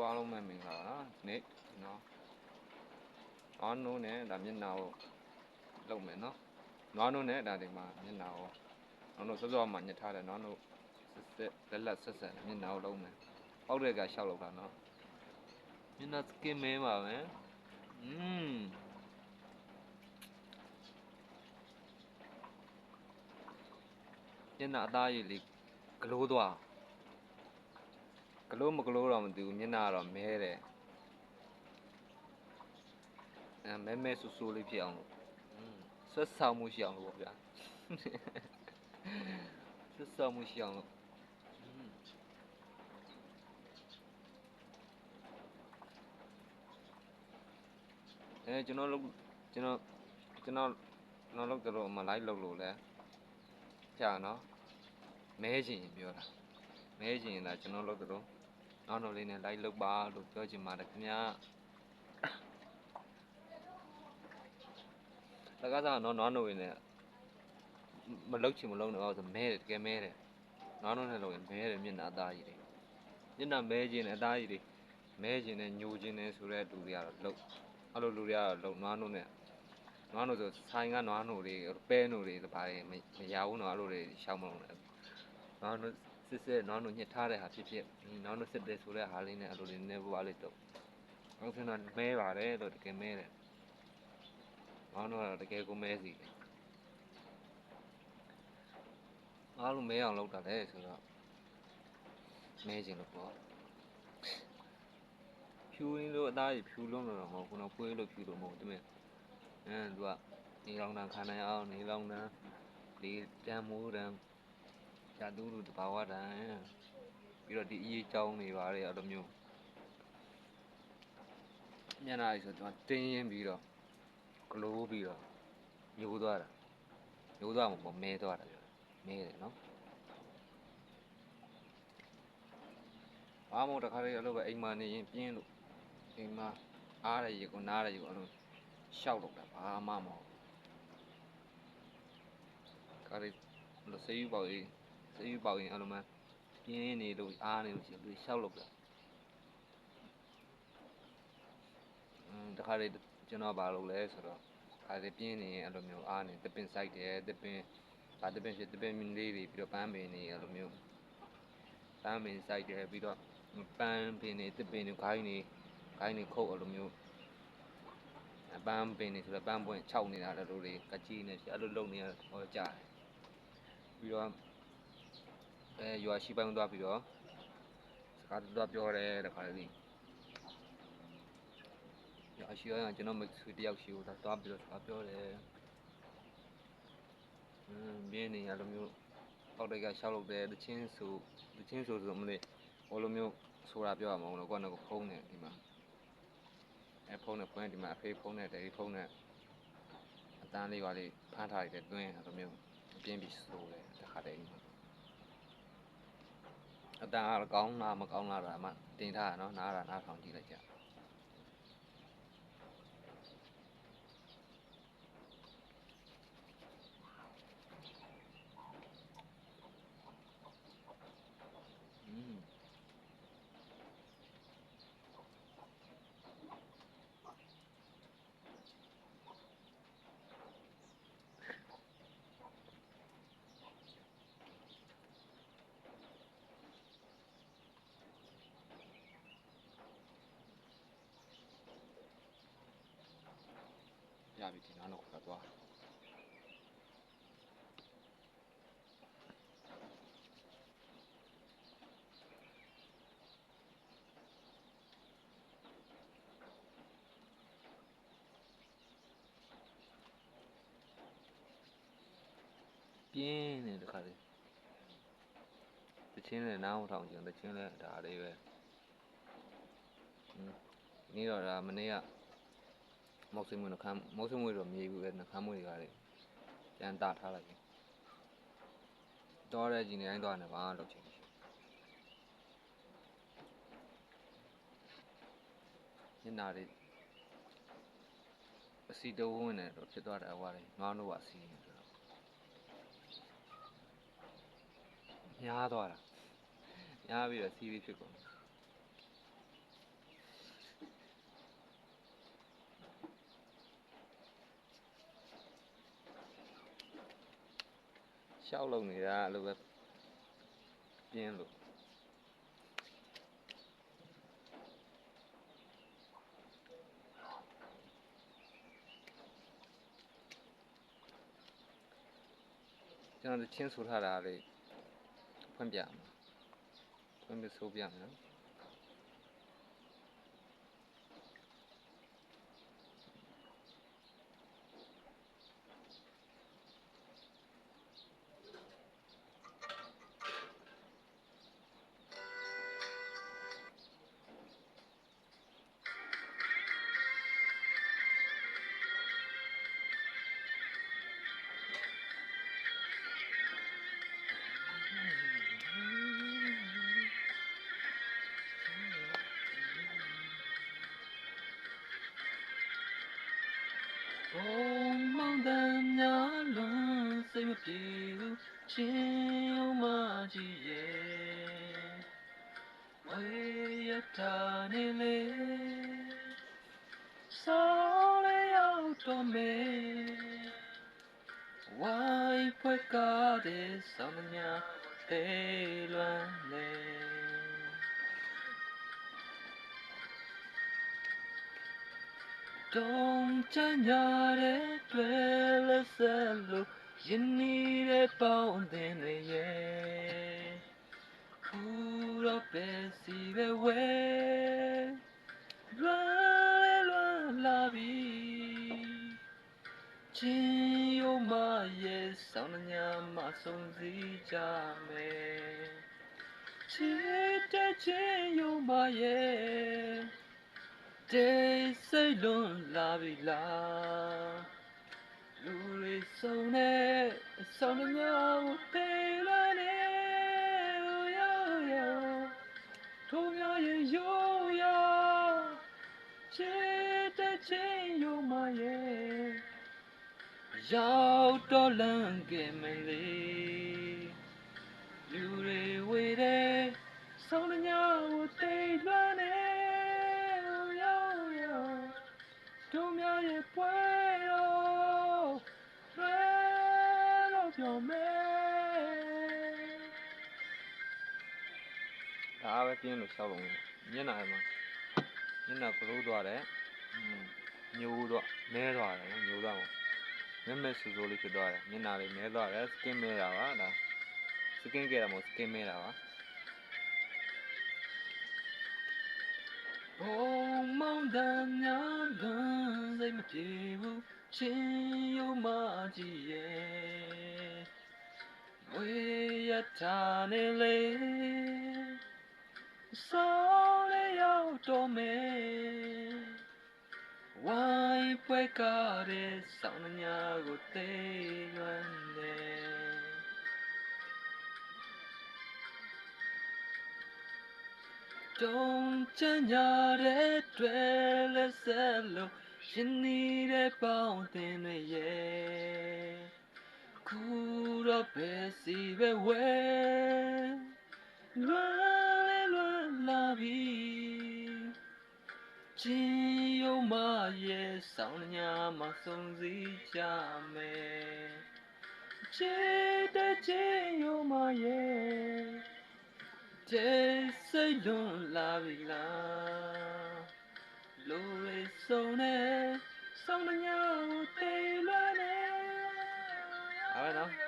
အားလုံးပဲမင်္ဂလာပါနေ့နော်နွားနိုးနဲ့ဒါမျက်နှာကိုလုပ်မယ်နော်နွားနိုးနဲ့ဒါဒီမှာမျက်နှာကိုနောက်စောစောမှညှစ်ထားတယ်နွားနိုးလက်လက်ဆက်ဆက်မျက်နှာကိုလုပ်မယ်ပေါက်တဲ့ကရှောက်လောက်တာနော်မျက်နှာစကင်မဲပါပဲမျက်နှာအသားရည်လေးဂလိုးသွားဂလိုးမဂလိုးတော့မသိဘူးမျက်နှာကတော့မဲတယ်မဲဆူဆူလေးဖြစ်အောင်လို့ဆွတ်ဆောင်မှုရှိအောင်လို့ပေါ့ဗျာဆွတ်ဆောင်မှုရှိအောင်လို့ကျွန်တော်လုပ်တော့မလိုက်လုပ်လို့လဲကြာနော်မဲချင်ပြောတာမဲချင်လားကျွန်တော်လုပ်တော့နောက်လေးနဲ့လိုက်လုပ်ပါလို့ပြောချင်ပါတယ်ခင်ဗျာတကားစားနော်နွားနိုးရင်းနဲ့မလုပ်ချင်မလုပ်တော့ဆိုမဲတယ်တကယ်မဲတယ်နွားနိုးနဲ့လုပ်ရင်မဲတယ်မျက်နှာအသားကြီးတွေမျက်နှာမဲခြင်းနဲ့အသားကြီးတွေမဲခြင်းနဲ့ညိုခြင်းနဲ့ဆိုတဲ့လူတွေကတော့လုပ်အဲ့လိုလူတွေကတော့လုပ်နွားနိုးနဲ့နွားနိုးဆိုဆိုင်ကနွားနိုးတွေပဲနိုးတွေဘာတွေမရဘူးနော်အဲ့လိုတွေရှောက်မလို့နဲ့နွားနိုးစစ်နွားနိုးညှစ်ထားတဲ့ဟာဖြစ်ဖြစ်နွားနိုးစစ်တယ်ဆိုတဲ့ဟာလေးနဲ့အဲ့လိုတွေနည်းပွားလေးတော့ဟုတ်ကဲ့နော်မဲပါတယ်လို့တကယ်မဲတယ်နွားနိုးကတော့တကယ်ကိုမဲစီအားလုံးမဲအောင်လုပ်တာလေဆိုတော့မဲခြင်းလို့ပေါ့ဖြူရင်းလို့အသားကြီးဖြူလုံးလို့တော့မဟုတ်ဘူးနော်ဖွေးလို့ဖြူလို့မဟုတ်ဘူးတမင်သူကနေလောင်တန်းခံနိုင်အောင်နေလောင်တန်းဒီတန်မိုးတန်းဇာတူးတို့တဘာဝတန်းပြီးတော့ဒီအရေးကြောင်းတွေပါတယ်အဲ့လိုမျိုးမျက်နှာကြီးဆိုတော့တင်းရင်းပြီးတော့ဂလိုးပြီးတော့ညိုသွားတာညိုသွားမှာပေါ့မဲသွားတာမဲတယ်နော်ဘာမို့တခါလေးအဲ့လိုပဲအိမ်မှာနေရင်ပြင်းလို့အိမ်မှာအားရရေကိုနားရရေကိုအဲ့လိုရှောက်တော့တာဘာမှမဟုတ်ခါလေးလို့ဆေးယူပေါက်ရင်အဲ့လိုမှပြင်းနေလို့အားနေလို့ရှိရင်ရှောက်လို့တာတခါလေးကျွန်တော်ဘာလုပ်လဲဆိုတော့ခါလေးပြင်းနေရင်အဲ့လိုမျိုးအားနေတပင်ဆိုင်တယ်တပင်ဖြစ်တပင်လေးတွေပြီးတော့ပန်းပင်နေအဲ့လိုမျိုးပန်းပင်ဆိုင်တယ်ပြီးတော့ပန်းပင်နေတပင်တွေခိုင်းနေခုတ်အဲ့လိုမျိုးပန်းပင်နေဆိုတော့ပန်းပွင့်6နေတာလည်းလိုတွေကကြီးနေအဲ့လိုလုံနေရဟောကြားတယ်ပြီးတော့ရွာရှိပိုင်းသွားပြီးတော့စကားတော့ပြောတယ်တခါလေးရွာရှိရကျွန်တော်မိတ်ဆွေတယောက်ရှိကိုသွားပြီးတော့စကားပြောတယ်ပြင်းနေရလိုမျိုးပေါက်တိုက်ကရှောက်လုပ်တယ်တချင်းဆိုမလို့ဟိုလိုမျိုးဆိုတာပြောရမှာမဟုတ်တော့ကိုကဖုန်းနေဒီမှာဖုန်းနဲ့ဖွင့်ဒီမှာအဖေဖုန်းနဲ့တယ်ဖုန်းနဲ့အတန်းလေးပါလေးဖမ်းထားလိုက်တယ်တွင်းအဲ့လိုမျိုးပြင်းပြီးဆိုတယ်တခါတည်းအတန်းအားကောင်းလားမကောင်းလားတော့မှတင်ထားရနော်နားထောင်ကြည့်လိုက်ကြရပြီဒီနားတော့သွားပြင်းနေတခါလေးတချင်းလည်းနားထောင်ကြည့်တချင်းလည်းဒါလေးပဲနေ့တော့ဒါမနေ့ကမောက်စင်းမွေးနှခမ်းမောက်စင်းမွေးတော့မြေဘူးပဲနှခမ်းမွေးတွေကလေကျန်တာထားလိုက်ပြီတော့တဲ့ကြီးနေတိုင်းတော့နေပါတော့ချင်းညနာလေးအစီတဝန်းနဲ့တော့ဖြစ်သွားတယ်ဟွာလေငေါင်းတော့အစီဆိုတော့ညားသွားတာညားပြီးတော့စီးပြီးဖြစ်ကုန် ရှောက်လုံနေတာအဲ့လိုပဲပြင်းလို့ကျွန်တော်ချင်းဆိုထားတာလေးဖွင့်ပြမှာဖွင့်ပြဆိုပြမယ်နော် Oh, mountain, yalong, say my piu, chin, ma ji ye. Way a tiny lay, sorry out of me. Why put God is on ya, they learn. Don't change your dwell salo, you need a pound in the air. Put up and see the way. Run, love you. Chin, your my yes, on your muscles, jame. Chin, your my yes. They say don't love you love. You is so near, so now they learn it. Yo yo, to yo yo, chit yo my yeah. Yo to learn game me. You re wait, so now they learn it. Don't me puedo yo me ဒါပဲပြင်းလို့ရှောက်လုံးမျက်နှာမှာမျက်နှာကလို့သွားတယ်ညိုးတော့မဲသွားတယ်ညိုးတော့မဲမဲဆူဆူလေးဖြစ်သွားတယ်မျက်နှာလေးမဲသွားတယ်စကင်မဲတာပါဒါစကင်ကဲတာမဟုတ်စကင်မဲတာပါ Oh, mountain, young, they must be chin, you might ye. We are tiny lay, sorry out of me. Why break out is on your good day one day. Don't change your dwell salo, you need a pound in the air. Cool up and see the way. Run, love you. Chin, yo, my yes, sound ya, my songs, jame. Chin, yo, my yes. They say don't love you love. Lord is so near, so near, they learn it. I don't know.